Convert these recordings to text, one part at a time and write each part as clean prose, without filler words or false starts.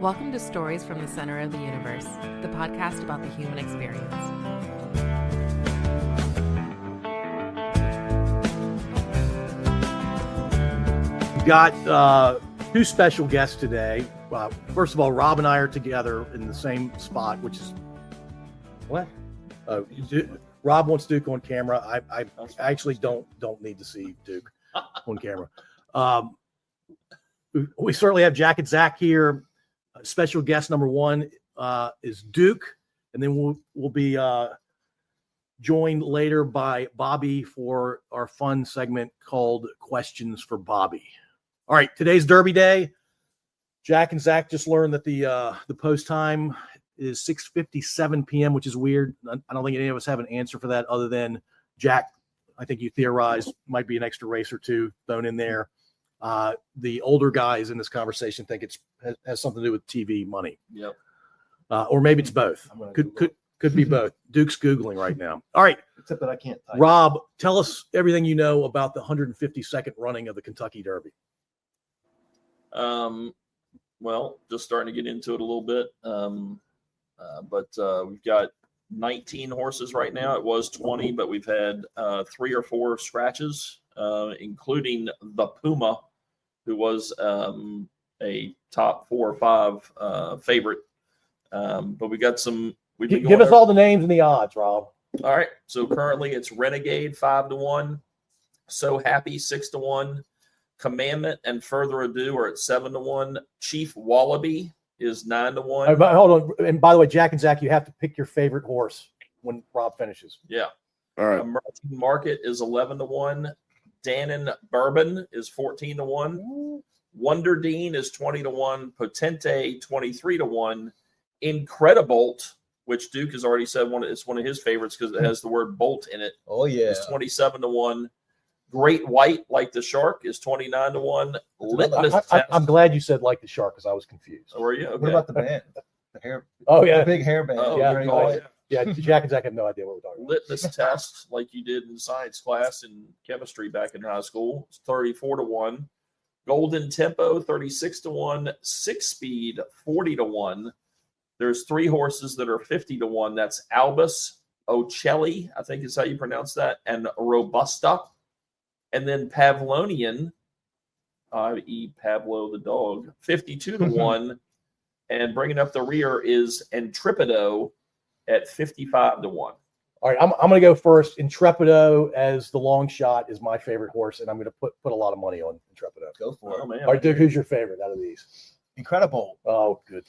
Welcome to Stories from the Center of the Universe, the podcast about the human experience. We've got two special guests today. First of all, Rob and I are together in the same spot, which is what? Rob wants Duke on camera. I actually don't need to see Duke on camera. We certainly have Jack and Zach here. Special guest number one is Duke, and then we'll be joined later by Bobby for our fun segment called Questions for Bobby. All right, today's Derby Day. Jack and Zach just learned that the post time is 6:57 p.m., which is weird. I don't think any of us have an answer for that other than Jack. I think you theorized might be an extra race or two thrown in there. The older guys in this conversation think it has something to do with TV money. Yep. Or maybe it's both. Could be both. Duke's Googling right now. All right. Except that I can't type. Rob, tell us everything you know about the 152nd running of the Kentucky Derby. Well, just starting to get into it a little bit. But we've got 19 horses right now. It was 20, but we've had 3 or 4 scratches, including the Puma, who was a top 4 or 5 favorite. But we got some. Give us all the names and the odds, Rob. All right. So currently it's Renegade 5-1, So Happy 6-1, Commandment and Further Ado are at 7-1. Chief Wallaby is 9-1. Hold on. And by the way, Jack and Zach, you have to pick your favorite horse when Rob finishes. Yeah. All right. Emerging Market is 11-1. Dannon Bourbon is 14-1. Wonder Dean is 20-1. Potente 23-1. Incredibolt, which Duke has already said it's one of his favorites because it has the word bolt in it. Oh yeah. Is 27-1. Great White, like the Shark, is 29-1. Litmus Test. I'm glad you said like the Shark because I was confused. Oh, were you? Okay. What about the band? The hair. Oh yeah, The big hair band. Oh, yeah, Great oh, White. yeah. Jack and Zach have no idea what we're talking about. Litmus Test, like you did in science class in chemistry back in high school, it's 34-1. Golden Tempo, 36-1. 6-Speed, 40-1. There's 3 horses that are 50-1. That's Albus, Ocelli, I think is how you pronounce that, and Robusta. And then Pavlonian, i.e. Pablo the dog, 52-1. And bringing up the rear is Intrepido at 55-1. All right, I'm going to go first. Intrepido as the long shot is my favorite horse, and I'm going to put a lot of money on Intrepido. Go for it. Oh, man. All right, Duke, who's your favorite out of these? Incredible. Oh, good.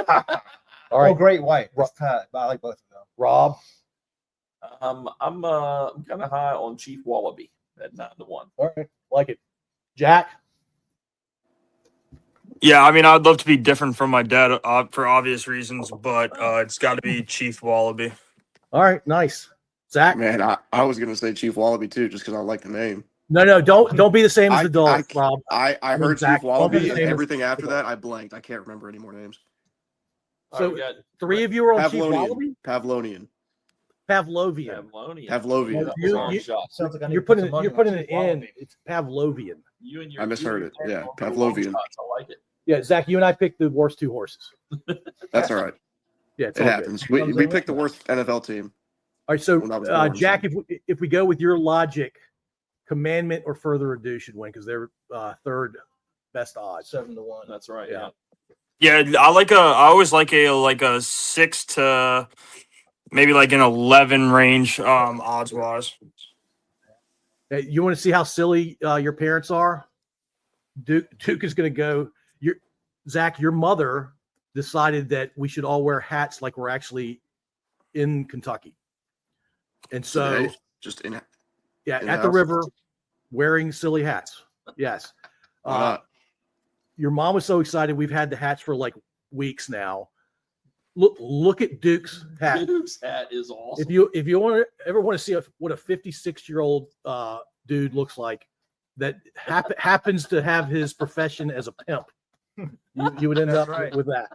All Oh, right, Great White. It's tied, but I like both of them. Rob. I'm kind of high on Chief Wallaby at 9-1. All right, like it. Jack. Yeah, I mean, I'd love to be different from my dad for obvious reasons, but it's got to be Chief Wallaby. All right, nice. Zach. Man, I was gonna say Chief Wallaby too, just because I like the name. No, don't be the same as the dog, Rob. I heard Zach, Chief Wallaby, don't be the and same as everything the after dog. that I blanked. I can't remember any more names. So we got 3 of you are on Chief Wallaby. Pavlonian. Pavlovian. Pavlovian. Sounds like I need You're to put putting some money an on Chief in. Wallaby. It's Pavlovian. You and your I misheard it. Yeah, long Pavlovian. shots. I like it. Yeah, Zach, you and I picked the worst 2 horses. That's all right. Yeah, it's It all good. happens. We picked the worst NFL team. All right, so when I was born, Jack, so. if we go with your logic, Commandment or Further Ado should win because they're 3rd best odds. 7-1. That's right. Yeah. Yeah. Yeah, I always like a 6 to maybe like an 11 range odds wise. Hey, you want to see how silly your parents are? Duke is going to go. Zach, your mother decided that we should all wear hats like we're actually in Kentucky, and so Today, just in at the the house? river, wearing silly hats. Yes. Your mom was so excited. We've had the hats for like weeks now. Look at Duke's hat. Duke's hat is awesome. If you ever want to see what a 56-year-old dude looks like that happens to have his profession as a pimp, you would end up with that.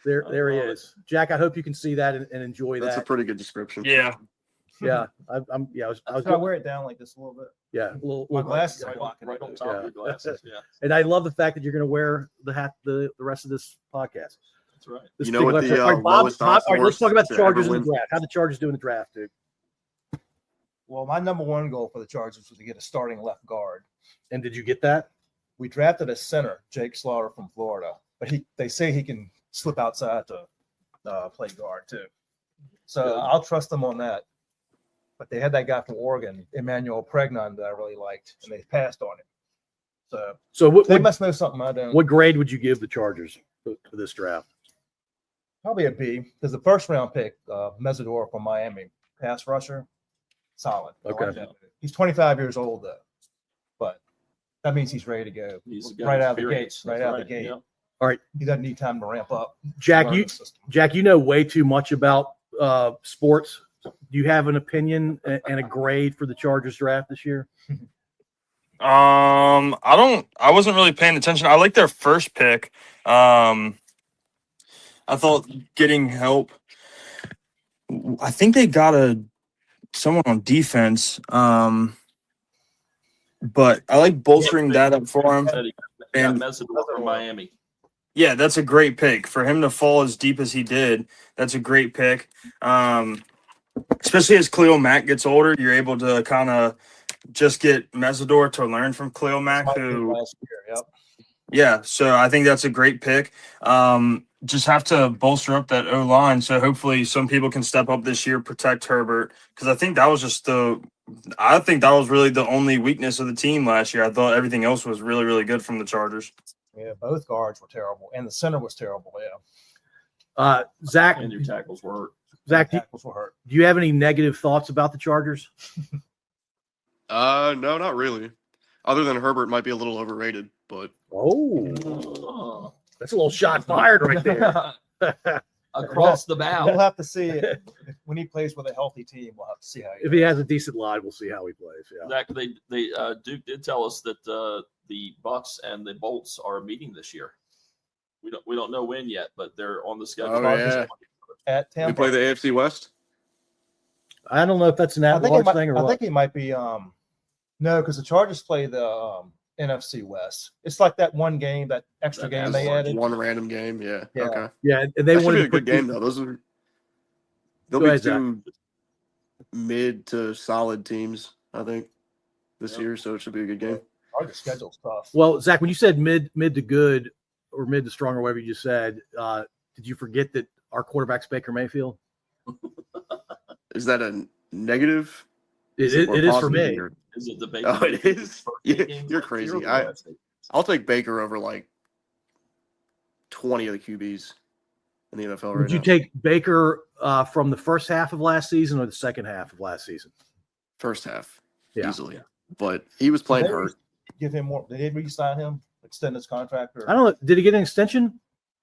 There he is. Jack, I hope you can see that and enjoy That's that. a pretty good description. Yeah. Yeah, I'm. Yeah, I was. Should I wear it down like this a little bit? Yeah, a little, My little- glasses are Right on, blocking right it, on dude. top Yeah. of your glasses. Yeah, And I love the fact that you're going to wear the hat the rest of this podcast. that's right. This You know what particular the, episode. All right, Bob, lowest Bob, odds all right, let's for talk about the to ever Chargers in the win? draft. How the Chargers do in the draft, dude? Well, my number one goal for the Chargers was to get a starting left guard. And did you get that? We drafted a center, Jake Slaughter from Florida, but they say he can slip outside to play guard too. So Good. I'll trust them on that. But they had that guy from Oregon, Emmanuel Pregnon, that I really liked, and they passed on it. So So they must know something I don't. what grade would you give the Chargers for this draft? Probably a B, because the first round pick, Mesidor from Miami, pass rusher, solid. I Okay. like that. He's 25 years old though, but that means he's ready to go He's got right out of the gate. experience. Right That's out of the gate. yeah. He doesn't need time to ramp up. Jack, learn you the system. Jack, you know way too much about sports. Do you have an opinion and a grade for the Chargers draft this year? I wasn't really paying attention. I like their first pick. I thought getting help. I think they got someone on defense. But I like bolstering that up for him. Said he got And- Mesidor from Miami. Yeah, that's a great pick for him to fall as deep as he did. That's a great pick. Especially as Khalil Mack gets older, you're able to kind of just get Mesidor to learn from Khalil Mack, who Last year, yep. yeah, so I think that's a great pick. Just have to bolster up that O line, so hopefully some people can step up this year, protect Herbert, because I think that was really the only weakness of the team last year. I thought everything else was really, really good from the Chargers. Yeah, both guards were terrible, and the center was terrible. Yeah, Zach, And your tackles were hurt. Zach, tackles were hurt. do you have any negative thoughts about the Chargers? No, not really. Other than Herbert might be a little overrated, but Oh, Oh, that's a little shot fired right there. across the We'll bow. have to see it. When he plays with a healthy team. We'll have to see how he If he has a decent line, we'll see how he plays. Yeah. Zach, Duke did tell us that the Bucks and the Bolts are meeting this year. We don't know when yet, but they're on the schedule. Oh, yeah. at we Tampa. play the AFC West. I don't know if that's an I at think, large thing or I what. think he might be. No, because the Chargers play the NFC West. It's like that one game, that extra That game has they one- added. One random game. Yeah. Yeah. Okay. Yeah, and they That should wanted be to a good put game though. They'll Go be ahead, Zach. two mid to solid teams, I think, this Yep. year. So it should be a good game. Chargers schedule's tough. Well, Zach, when you said mid to good or mid to strong or whatever you just said, did you forget that our quarterback's Baker Mayfield? Is that a negative? It or is for positive me. or- Is it the Baker? Oh, it Mayfield is? first Yeah, game you're last crazy. year or I- last year? I'll take Baker over like 20 of the QBs in the NFL right Would you now. take Baker from the first half of last season or the second half of last season? First half, Yeah. easily. But he was playing Did they hurt. Give him more. Did they re-sign him? Extend his contract? Or I don't know. Did he get an extension?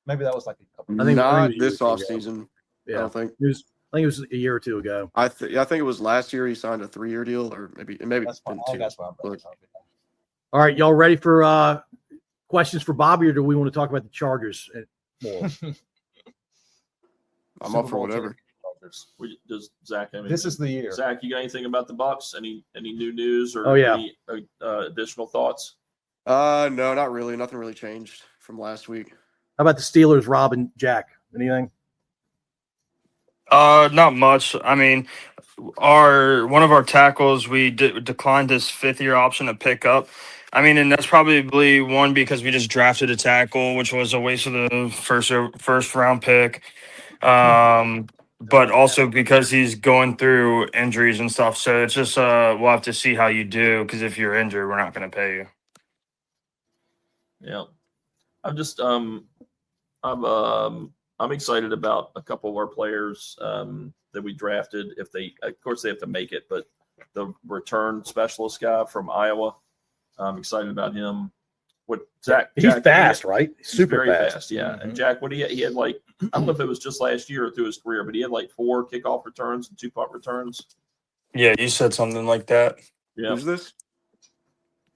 maybe that was like a couple. I think- Not it was this years ago. offseason. I Yeah, don't think. I think it was a year or two ago. I think it was last year he signed a 3-year deal, or maybe That's fine. been I think two. that's what I'm but- thinking. All right, y'all ready for questions for Bobby, or do we want to talk about the Chargers more? I'm Super up for Bowl whatever. champions. Does Zach? I mean, This is the year. Zach. You got anything about the Bucks? Any new news or Oh, yeah. any additional thoughts? No, not really. Nothing really changed from last week. How about the Steelers, Rob and Jack? Anything? Not much. I mean, one of our tackles, we declined his 5th-year option to pick up. I mean, and that's probably one because we just drafted a tackle, which was a waste of the first round pick. But also because he's going through injuries and stuff. So it's just we'll have to see how you do, because if you're injured, we're not going to pay you. Yeah, I'm just I'm excited about a couple of our players that we drafted. If they, of course, they have to make it, but the return specialist guy from Iowa, I'm excited about him. What Zach? He's Jack, fast, right? He's Super very fast. Yeah, Mhm. and Jack, what he had like, I don't know if it was just last year or through his career, but he had like 4 kickoff returns and 2 punt returns. Yeah, you said something like that. Yeah, Who's this?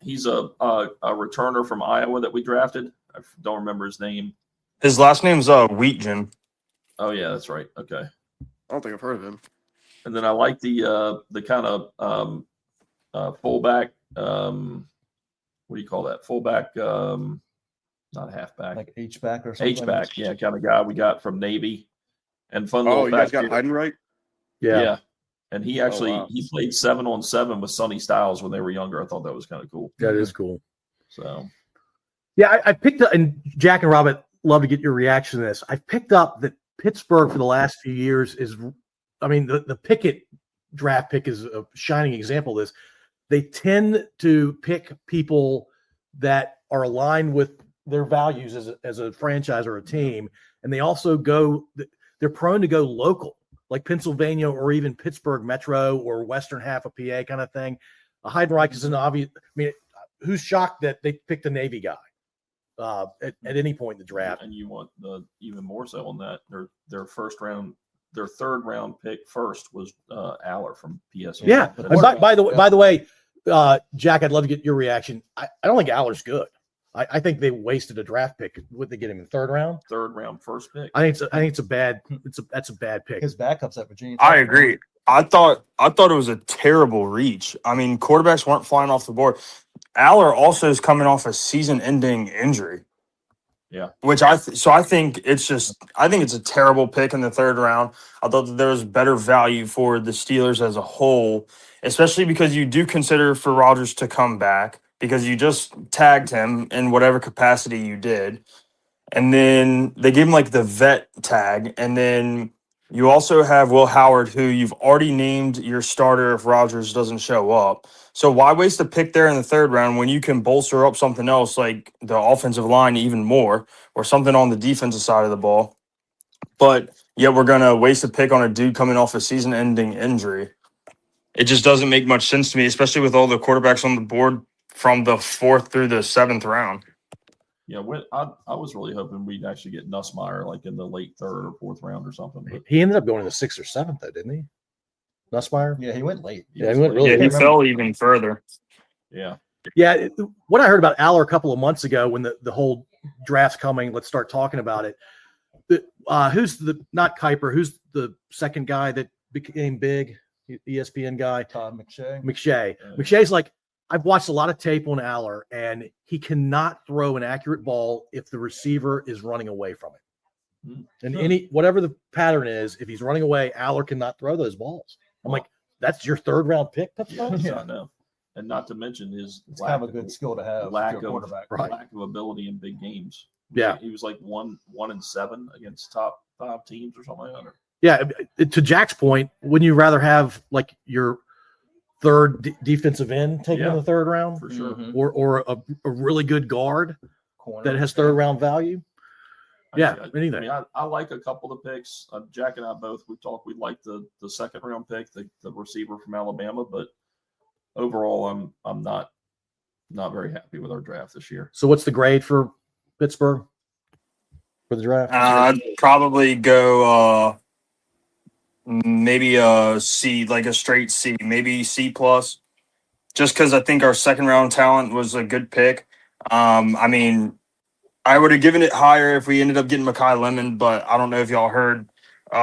he's a returner from Iowa that we drafted. I don't remember his name. His last name's Wheatgen. Oh yeah, that's right. Okay. I don't think I've heard of him. And then I like the kind of fullback. What do you call that? Fullback, not halfback, Like H-back or something. H-back. Yeah, kind of guy we got from Navy. And fun Oh, little you guys fact got here. Heidenreich? Yeah. And he actually wow. he played 7-on-7 with Sonny Styles when they were younger. I thought that was kind of cool. That is cool. So Yeah, I picked up, and Jack and Robert, love to get your reaction to this. I picked up that Pittsburgh for the last few years is, I mean, the Pickett draft pick is a shining example of this. They tend to pick people that are aligned with their values as a franchise or a team, and they also they're prone to go local, like Pennsylvania or even Pittsburgh Metro or western half of PA kind of thing. Heidenreich is an obvious. I mean, who's shocked that they picked a Navy guy at any point in the draft? And you want the even more so on that. Their third round pick first was Aller from PSV. Yeah. That's- And by the way, Jack, I'd love to get your reaction. I don't think Aller's good. I think they wasted a draft pick. Would they get him in the third round? third round first pick. I think it's a bad pick. His backups at Virginia. I Tech. agree. I thought it was a terrible reach. I mean, quarterbacks weren't flying off the board. Aller also is coming off a season-ending injury. Yeah. Which I think it's a terrible pick in the third round. I thought that there was better value for the Steelers as a whole, especially because you do consider for Rodgers to come back because you just tagged him in whatever capacity you did. And then they gave him like the vet tag. And then you also have Will Howard, who you've already named your starter if Rodgers doesn't show up. So why waste a pick there in the third round when you can bolster up something else like the offensive line even more or something on the defensive side of the ball? But yet we're going to waste a pick on a dude coming off a season-ending injury. It just doesn't make much sense to me, especially with all the quarterbacks on the board from the 4th through the 7th round. Yeah, I was really hoping we'd actually get Nussmeier like in the late 3rd or 4th round or something. But He ended up going in the 6th or 7th, though, didn't he? Nussmeier? Yeah, he went late. Yeah, he went really Yeah, he late. fell even further. Yeah. Yeah, what I heard about Aller a couple of months ago when the whole draft's coming, let's start talking about it. Who's not Kuiper, who's the second guy that became big, ESPN guy? Todd McShay. McShay's like, I've watched a lot of tape on Aller, and he cannot throw an accurate ball if the receiver is running away from it. And whatever the pattern is, if he's running away, Aller cannot throw those balls. I'm like, that's your 3rd round pick? Yeah, I know. And not to mention his It's kind of a good skill to have. lack if you're a of quarterback. lack of ability in big games. Yeah. He was like 1-7 against top 5 teams or something like that. Yeah, to Jack's point, wouldn't you rather have like your 3rd defensive end taken in the 3rd round, For sure. Mhm. or a really good guard Corner. that has 3rd round value? Yeah, anything. I mean, I like a couple of picks. Jack and I both, we talked, we like the 2nd round pick, the receiver from Alabama, but overall, I'm not very happy with our draft this year. So what's the grade for Pittsburgh for the draft? I'd probably go maybe a C, like a straight C, maybe C plus, just because I think our 2nd round talent was a good pick. I mean, I would have given it higher if we ended up getting Mekhi Lemon, but I don't know if y'all heard.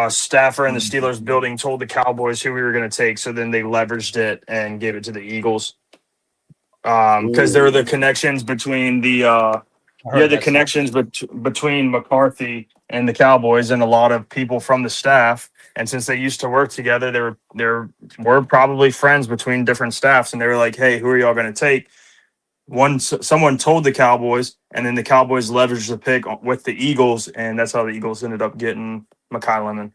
Staffer in the Steelers building told the Cowboys who we were going to take, so then they leveraged it and gave it to the Eagles. Because there were the connections between between McCarthy and the Cowboys and a lot of people from the staff. And since they used to work together, there were probably friends between different staffs, and they were like, "Hey, who are y'all going to take?" Someone told the Cowboys, and then the Cowboys leveraged the pick with the Eagles, and that's how the Eagles ended up getting Mekhi Lemon.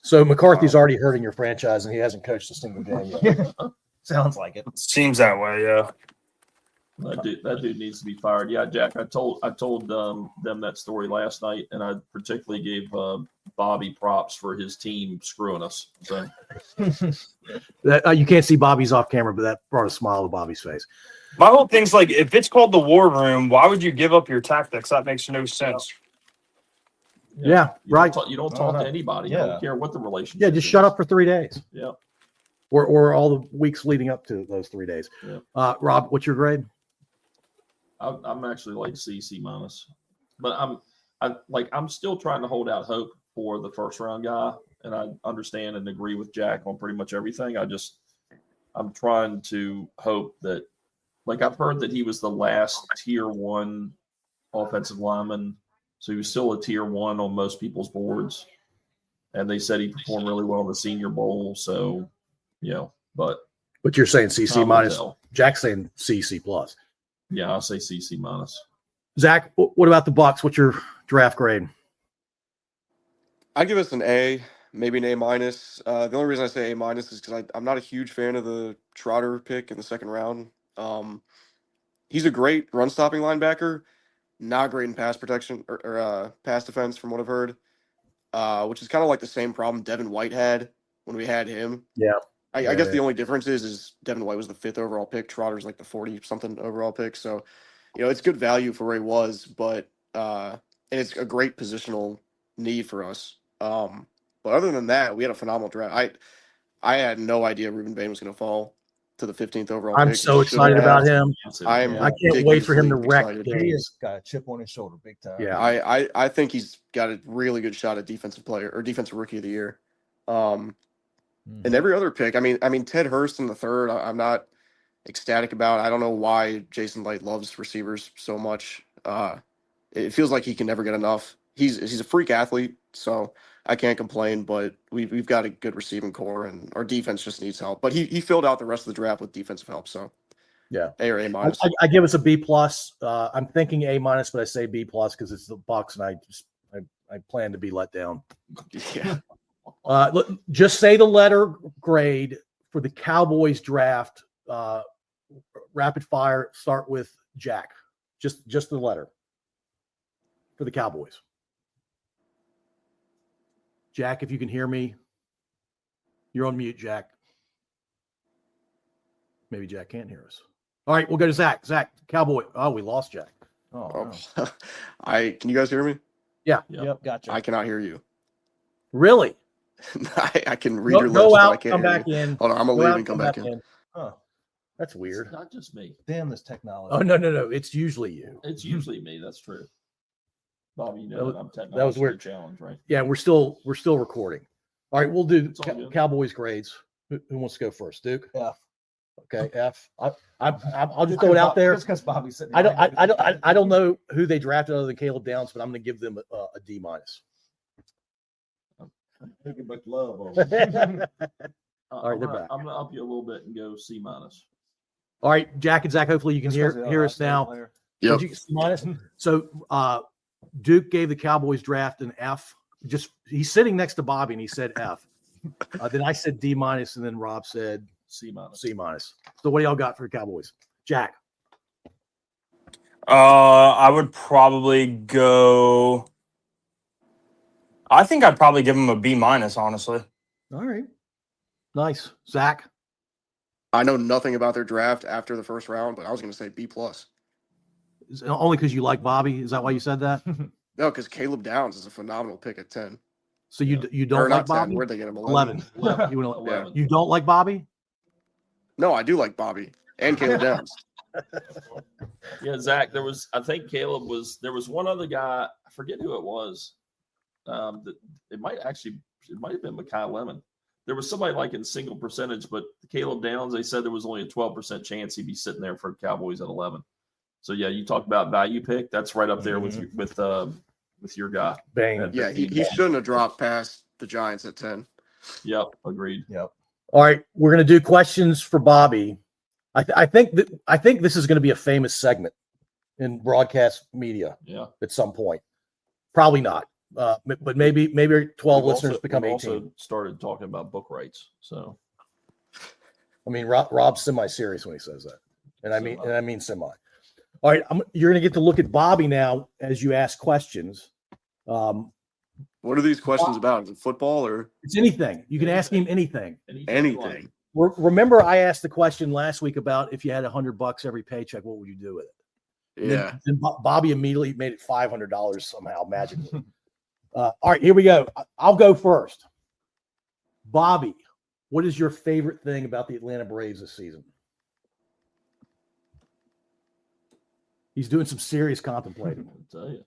So McCarthy's already hurting your franchise, and he hasn't coached a single game yet. Sounds like it. Seems that way, yeah. That dude needs to be fired. Yeah, Jack, I told them that story last night, and I particularly gave Bobby props for his team screwing us. So You can't see Bobby's off camera, but that brought a smile to Bobby's face. My whole thing's like, if it's called the war room, why would you give up your tactics? That makes no sense. Yeah, right. You don't talk to anybody. You Yeah. don't care what the relationship. Yeah, just is. shut up for 3 days, Yeah. or all the weeks leading up to those 3 days. Yeah. Rob, what's your grade? I'm actually like C minus, but I'm still trying to hold out hope for the 1st round guy. and I understand and agree with Jack on pretty much everything. I'm trying to hope that, like, I've heard that he was the last tier 1 offensive lineman, so he was still a tier 1 on most people's boards. And they said he performed really well in the Senior Bowl. So, but you're saying CC time will minus. tell. Jack's saying CC plus. Yeah, I'll say CC minus. Zach, what about the Bucks? What's your draft grade? I'd give us an A, maybe an A minus. The only reason I say A minus is because I'm not a huge fan of the Trotter pick in the second round. He's a great run stopping linebacker, not great in pass protection or pass defense, from what I've heard. Which is kind of like the same problem Devin White had when we had him. Yeah. I guess the only difference is Devin White was the 5th overall pick. Trotter's like the 40-something overall pick. So, it's good value for where he was, but and it's a great positional need for us. But other than that, we had a phenomenal draft. I had no idea Reuben Bain was going to fall to the 15th overall pick. I'm so excited about him. I can't wait for him to wreck He has got a chip on his shoulder big time. Yeah. I think he's got a really good shot at defensive rookie of the year. And every other pick, I mean Ted Hurst in the 3rd, I'm not ecstatic about. I don't know why Jason Light loves receivers so much. It feels like he can never get enough. He's a freak athlete, so I can't complain, but we've got a good receiving core, and our defense just needs help. But he filled out the rest of the draft with defensive help, so yeah, A or A minus. I give us a B plus. I'm thinking A minus, but I say B plus because it's the Bucks, and I plan to be let down. Yeah. Look, just say the letter grade for the Cowboys draft. Rapid fire. Start with Jack. Just the letter for the Cowboys. Jack, if you can hear me, you're on mute, Jack. Maybe Jack can't hear us. All right, we'll go to Zach. Zach, Cowboy. Oh, we lost Jack. Oh, Oh. Can you guys hear me? Yeah. Yep, gotcha. I cannot hear you. Really? I can read your lips, Go but I out, can't come hear back you. in. Hold on, I'm gonna Go leave out, and come back in. Huh. That's It's weird. not just me. Damn this technology. Oh, no. It's usually you. It's usually me. That's true. Bobby, That was- I'm technologically that was weird. challenged, right? Yeah, we're still recording. All right, we'll do It's all good. Cowboys grades. Who wants to go first? Duke? F. Okay, F. I'll just throw it out there. Just because Bobby's sitting. I don't know who they drafted other than Caleb Downs, but I'm going to give them a D minus. Thinking about love. All right, I'm they're gonna, back. I'm gonna up you a little bit and go C minus. All right, Jack and Zach. Hopefully you can hear us now. Yep. Did you C minus? So Duke gave the Cowboys draft an F. Just he's sitting next to Bobby and he said F. Then I said D minus, and then Rob said C minus. C minus. So what do y'all got for the Cowboys? Jack. I would probably go. I think I'd probably give him a B minus, honestly. All right. Nice. Zach. I know nothing about their draft after the first round, but I was going to say B plus. Is it only because you like Bobby? Is that why you said that? No, because Caleb Downs is a phenomenal pick at 10. So you Or don't like not 10. Bobby? Where'd they get him? 11. You, wanna- 11. you don't like Bobby? No, I do like Bobby and Caleb Downs. Yeah, Zach. I think Caleb there was one other guy. I forget who it was. It might have been Mekhi Lemon. There was somebody like in single percentage, but Caleb Downs, they said there was only a 12% chance he'd be sitting there for Cowboys at 11. So yeah, you talk about value pick. That's right up there with your guy. Bang. Yeah, he shouldn't have dropped past the Giants at 10. Yep, agreed. Yep. All right, we're going to do questions for Bobby. I think this is going to be a famous segment in broadcast media Yeah. at some point. Probably not, but maybe 12 listeners become 18. Also started talking about book rights. So I mean, Rob's semi-serious when he says that, and I mean semi. All right, you're going to get to look at Bobby now as you ask questions. What are these questions about? Is it football or It's anything. You can ask him anything. anything? Remember, I asked the question last week about if you had $100 every paycheck, what would you do with it? And Yeah. then Bobby immediately made it $500 somehow magically. All right, here we go. I'll go first. Bobby, what is your favorite thing about the Atlanta Braves this season? He's doing some serious contemplating. I'll tell you.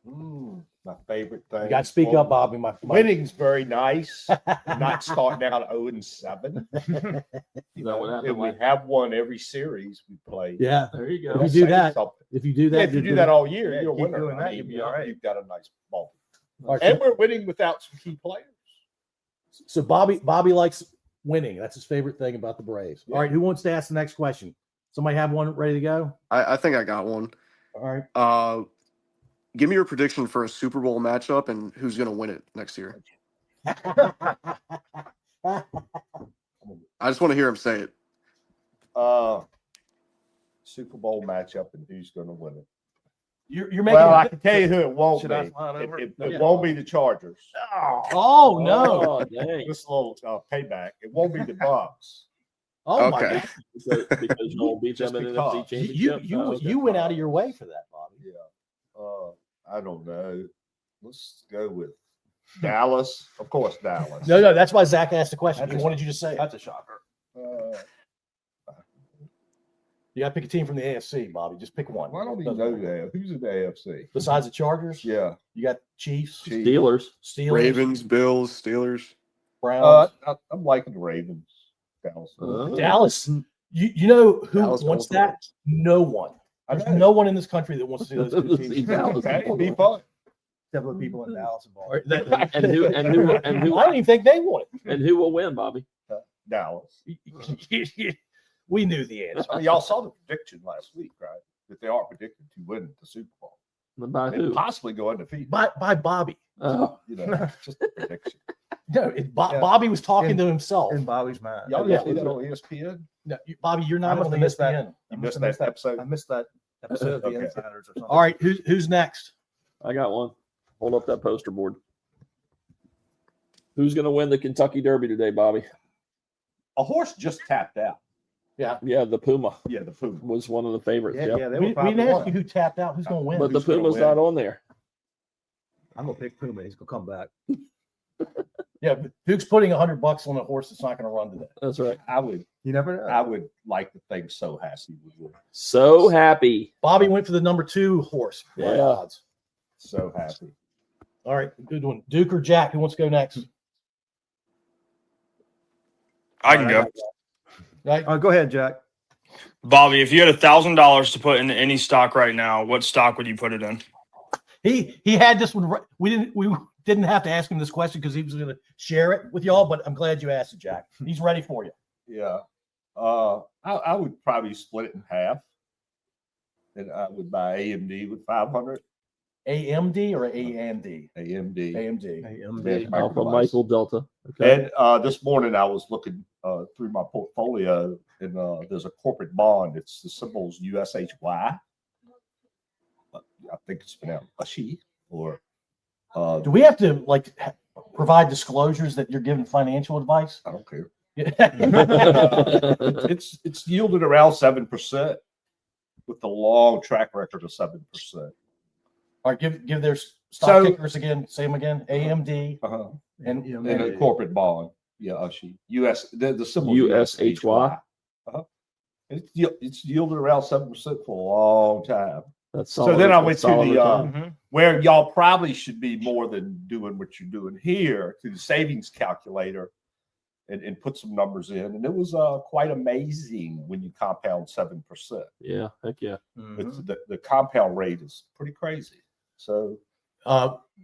My favorite thing. You got to speak up, Bobby. My Winning's very nice. Not starting out 0-7. You know what happened And we last- have won every series we played. Yeah. There you If go. you do that, if you do that, Yeah, if you you're do good. that all year, Yeah, you're a keep winner. doing I that, mean, you'll be all right. You've got a nice ball. All right, And we're winning without some key players. so Bobby likes winning. That's his favorite thing about the Braves. All right, who wants to ask the next question? Somebody have one ready to go? I think I got one. All right. Give me your prediction for a Super Bowl matchup and who's going to win it next year. I just want to hear him say it. Super Bowl matchup and who's going to win it? You're making. Well, I can tell you who it won't Should be. I slide over? It Yeah. won't be the Chargers. Oh no! Oh, dang. This little payback. It won't be the Bucks. Oh my Okay. God! Because you'll beat Just them in an because. NFC You championship. you No. you went out of your way for that, Bobby. Yeah. I don't know. Let's go with Dallas. Of course, Dallas. No, that's why Zach asked the question. He That's a- wanted you to say it. That's a shocker. Uh, You got to pick a team from the AFC, Bobby. Just pick one. why don't we know that? Who's in the AFC? Besides the Chargers, Yeah. you got Chiefs, Chiefs. Steelers. Steelers, Ravens, Bills, Steelers. Browns, I'm liking the Ravens. Dallas. Dallas. You know who Dallas wants Cowboys. that? No one. I There's know. no one in this country that wants to see those two See teams. Dallas. Okay, it'll be fun. Except for the people in Dallas and Or Baltimore. that- And who I don't even think they want and who will win, Bobby? Dallas. it. We knew the answer. I mean, y'all saw the prediction last week, right? That they are predicted to win the Super Bowl By and who? possibly go undefeated. By Bobby. Oh, You know, just a prediction. No, Yeah. Bobby was talking In- to himself. In Bobby's mind. Y'all Yeah. didn't see that on ESPN? No, Bobby, you're I not must on have missed that. ESPN. You I missed must that have episode? I missed that episode of the Okay. Insiders or something. All right, who's next? I got one. Hold up that poster board. Who's going to win the Kentucky Derby today, Bobby? A horse just tapped out. Yeah, the Puma Yeah, the Puma. was one of the favorites. Yeah, Yep. yeah, they We, were we probably didn't ask one. you who tapped out. Who's going to win? But the Who's gonna Puma's win? not on there. I'm gonna pick Puma. He's gonna come back. Yeah, but Duke's putting $100 on a horse that's not going to run today. That's right. I would You never know. I would like to think so happy would win. So happy. Bobby went for the number 2 horse. by Yeah. odds. So happy. All right, good one. Duke or Jack? Who wants to go next? I can go. Right. Go ahead, Jack. Bobby, if you had $1,000 to put in any stock right now, what stock would you put it in? He had this one. We didn't have to ask him this question because he was going to share it with y'all. But I'm glad you asked it, Jack. He's ready for you. Yeah. I would probably split it in half. And I would buy AMD with 500. AMD or AMD? AMD. AMD. Yeah, Alpha Microdevice. Michael Delta. Okay. And this morning I was looking through my portfolio, and there's a corporate bond. It's the symbols USHY. I think it's pronounced Ashi or. Do we have to provide disclosures that you're giving financial advice? I don't care. Yeah. It's yielded around 7% with the long track record of 7%. All right, give their stock So- tickers again. Say them again. AMD Uh-huh. and And a corporate bond. Yeah, Ashi. The symbol USHY. Uh-huh. It's yielded around 7% for a long time. That's So solid. then I That's went to solid the return. where y'all probably should be more than doing what you're doing here, to the savings calculator and put some numbers in. And it was quite amazing when you compound 7%. Yeah, heck yeah. It's the compound rate is pretty crazy. So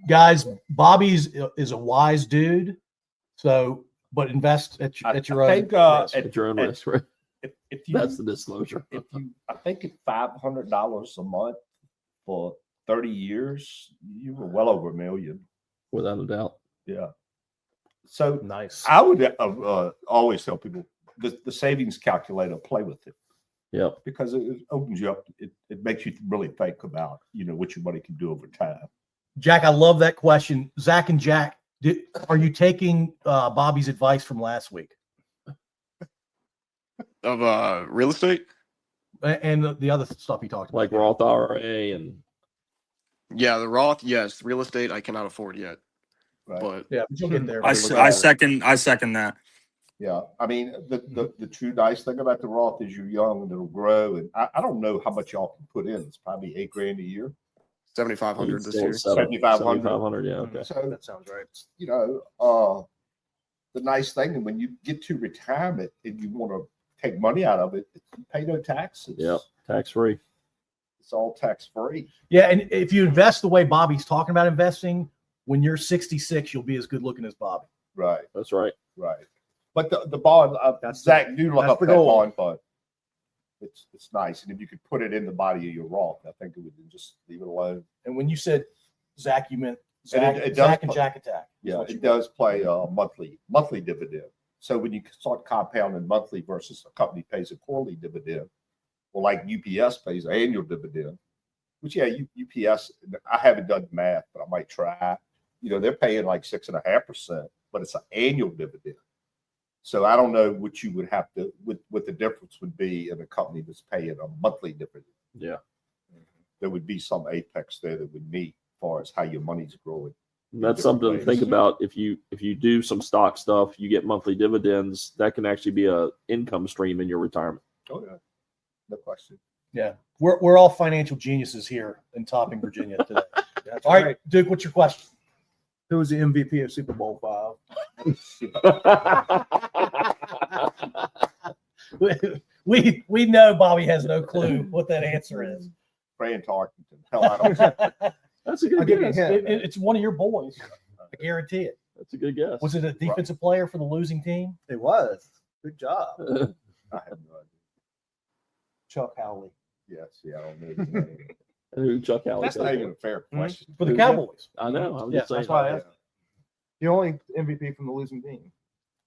guys, Bobby's is a wise dude. So, but invest at your I own. think risk. At your own and- risk, right? if you That's the disclosure. I think at $500 a month for 30 years, you were well over $1 million. Without a doubt. Yeah. So Nice. I would always tell people the savings calculator, play with it Yep. because it opens you up. It makes you really think about, what your money can do over time. Jack, I love that question. Zach and Jack, are you taking Bobby's advice from last week Of real estate? and the other stuff he talked about? Like Roth IRA and Yeah, the Roth, yes. Real estate, I cannot afford yet. Right. But Yeah, but you'll get there. I second that. Yeah. I mean, the true nice thing about the Roth is you're young and it'll grow. And I don't know how much y'all can put in. It's probably $8,000 a year. 7,500 this year. 7,500. 7,500, yeah, okay. So That sounds right. the nice thing, and when you get to retirement and you want to take money out of it, you pay no taxes. Yep, tax free. It's all tax free. Yeah, and if you invest the way Bobby's talking about investing, when you're 66, you'll be as good looking as Bobby. Right, That's right. right. But the bond, That's Zach, do look that's up the that goal. bond fund. It's nice, and if you could put it in the body of your Roth, I think it would just leave it alone. And when you said Zach, you meant And Zach, it does Zach and put- Jack Attack. is Yeah, what you it does play a monthly dividend. So when you start compounding monthly versus a company pays a quarterly dividend, well, like UPS pays an annual dividend, which UPS, I haven't done the math, but I might try. They're paying like 6.5%, but it's an annual dividend. So I don't know what you would have to, what the difference would be in a company that's paying a monthly dividend. Yeah. There would be some apex there that would meet as far as how your money's growing. And that's different something to think ways. about. If you do some stock stuff, you get monthly dividends. That can actually be a income stream in your retirement. Oh, yeah. No question. Yeah, we're all financial geniuses here in Topping, Virginia today. That's All right, Duke, what's your question? Who was the MVP of Super Bowl 5? We know Bobby has no clue what that answer is. Fran Tarkenton. Hell, I don't. That's a I'll good give you a guess. hint. It's one of your boys. I guarantee it. That's a good guess. Was it a defensive player for the losing team? It was. Good job. I have no idea. Chuck Howley Yes, yeah, I don't know. his name. Who Chuck Howley? That's not even a fair question. for the Cowboys. I know. I'm Yeah, just saying. that's why I asked. The only MVP from the losing team.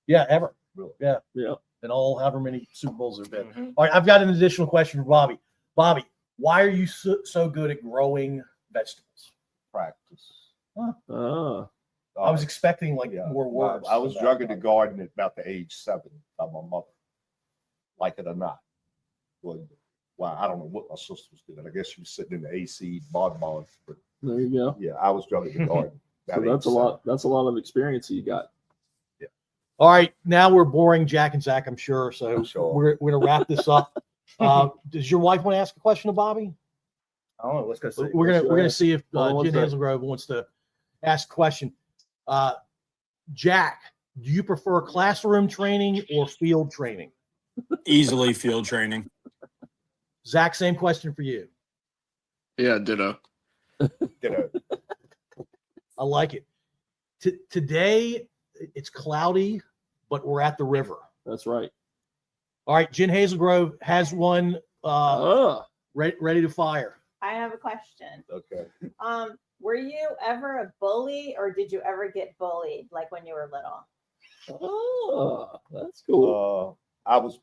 Yeah, ever. Really? Yeah, Yeah. and all however many Super Bowls there have been. All right, I've got an additional question for Bobby. Bobby, why are you so good at growing vegetables? Practice. Ah, I was expecting like Yeah, more words. I was about drug in the that. garden at about the age 7 by my mother. Like it or not. Well, I don't know what my sister was doing. I guess she was sitting in the AC bonbons, but there you go. yeah, I was drug in the garden. So about that's a age lot. That's a lot of experience you got. All right, now we're boring Jack and Zach, I'm sure. So I'm sure. we're gonna wrap this up. Does your wife want to ask a question to Bobby? I don't know. Let's go see. We're gonna see if Hold on one Jen second. Hazelgrove wants to ask a question. Jack, do you prefer classroom training or field training? Easily field training. Zach, same question for you. Yeah, ditto. I like it. Today it's cloudy, but we're at the river. That's right. All right, Jen Hazelgrove has one ready to fire. I have a question. Okay. Were you ever a bully or did you ever get bullied like when you were little? Oh, that's cool. I was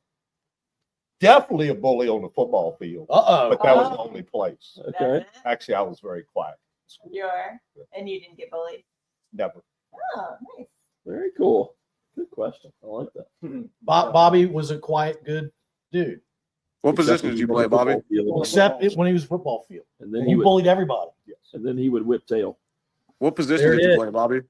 definitely a bully on the football field, Uh-oh. but that was the Oh. only place. Okay. That's it? Actually, I was very quiet. in school. You are, and you didn't get bullied. Never. Oh, nice. Very cool. Good question. I like that. Bobby was a quiet, good dude, What position did you play, Bobby? except when he was football field. And then And he you would, bullied everybody. and then he would whip tail. What position There did it you is. play, Bobby?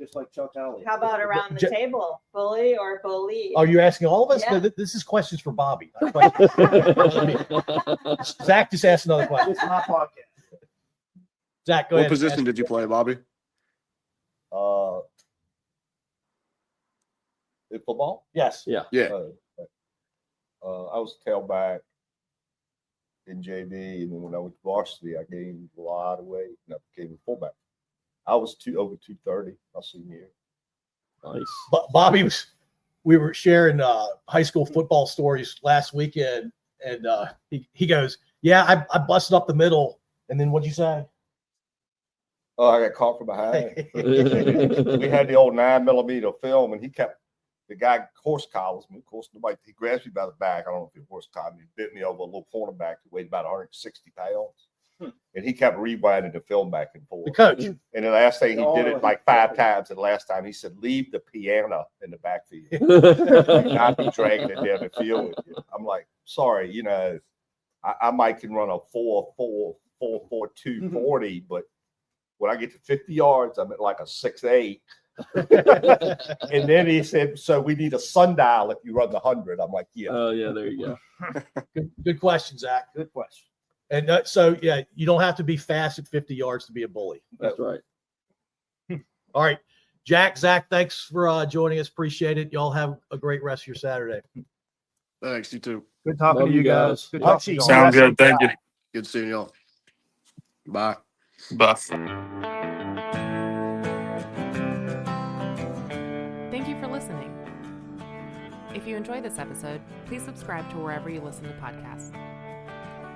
Just like Chuck Howley. How about around the table? Bully or bullied? Are you asking all of us? Yeah. No, this is questions for Bobby. not questions. Zach just asked another question. It's my podcast. Zach, go What ahead. position did you play, Bobby? In football? Yes. Yeah. Yeah. I was tailback in JV, and then when I went to varsity, I gained a lot of weight, and I became a fullback. I was over 230 my senior year. Nice. Bobby was. We were sharing high school football stories last weekend, and he goes, "Yeah, I busted up the middle." And then what'd you say? Oh, I got caught from behind. We had the old 9mm film, and the guy horse collars me. Of course, he grabs me by the back. I don't know if he horse collar me. He bit me over a little cornerback that weighed about 160 pounds. And he kept rewinding the film back and forth. The coach. And the last thing he did it like 5 times. And the last time he said, "Leave the piano in the backfield. Do not be dragging it down the field with you." I'm like, sorry, I might can run a 4.2 40, but when I get to 50 yards, I'm at like a 6.8. And then he said, "So we need a sundial if you run the 100." I'm like, "Yeah." Oh, yeah, there you go. Good question, Zach. Good question. And so, yeah, you don't have to be fast at 50 yards to be a bully. That's right. All right. Jack, Zach, thanks for joining us. Appreciate it. Y'all have a great rest of your Saturday. Thanks, you too. Good talking Love to you you guys. guys. Good Yeah. talking to you. Sound good. Thank you. Good seeing y'all. Bye. Buff. Thank you for listening. If you enjoyed this episode, please subscribe to wherever you listen to podcasts.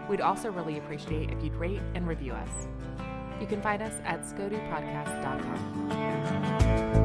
We'd also really appreciate if you'd rate and review us. You can find us at scodupodcast.com.